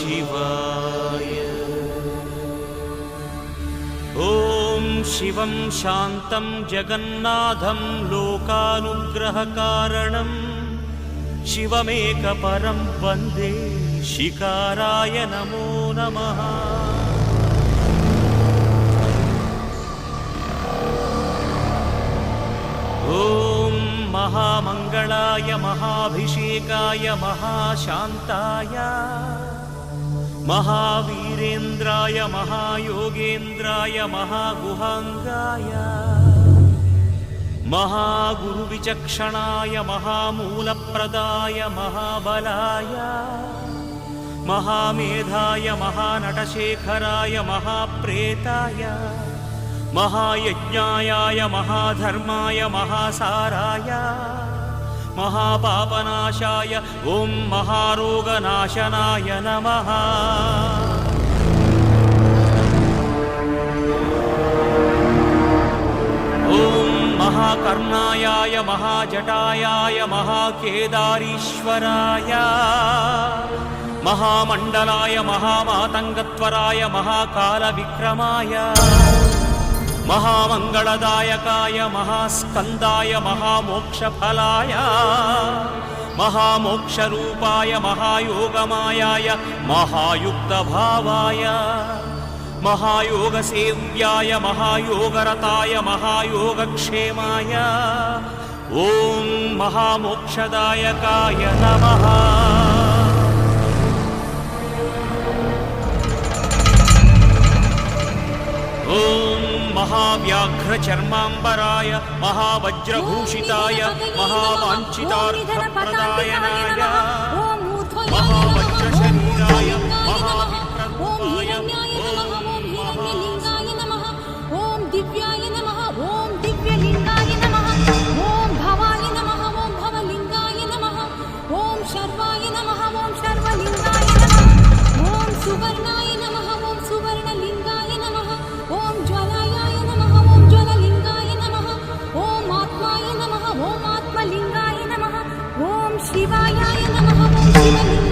शिवाय। ॐ शिवं शान्तं जगन्नाथं लोकानुग्रहकारणं शिवमेकपरं वन्दे शिकाराय नमो नमः। ॐ महामंगलाय महाभिषेकाय महाशांताय महावीरेन्द्राय महायोगेन्द्राय महागुहांगाय महागुरुविचक्षणाय महामूलप्रदाय महाबलाय महामेधाय महानटशेखराय महाप्रेताय महायज्ञाय महाधर्माय महासाराय महापापनाशाय ओं महारोगनाशनाय नमः। ओं महाकर्णायाय महाजटायाय महाकेदारीश्वराय महामण्डलाय महामातङ्गत्वराय महाकालविक्रमाय महामंगलदायकाय महास्कंदाय महामोक्षफलाय महामोक्षरूपाय महायोगमायाय महायुक्तभावाय महायोगसेव्याय महायोगरताय महायोगक्षेमाय ओं महामोक्षदायकाय नमः। ओं महाव्याघ्रचर्मांबराय महावज्रभूषिताय महावाञ्छितार्थप्रदायनाय महावज्रशरीराय महाविप्रदाय हिरण्यलिंगाय नमः। ओं दिव्याय नमः। ओं दिव्यलिंगाय नमः। ओं भवाय नमः। ओं भवलिंगाय नमः। ओं शर्वाय नमः। ओं शर्वलिंगाय नमः। ओं सुवर्णाय नमः। ओं सुवर्णलिंगाय नमः। ओं ज्वलाय नमः। ओं ज्वललिंगाय नमः। ओं आत्माय नमः। ओं आत्मलिंगाय नमः। ओं शिवाय नमः। ओं शिवलिंगाय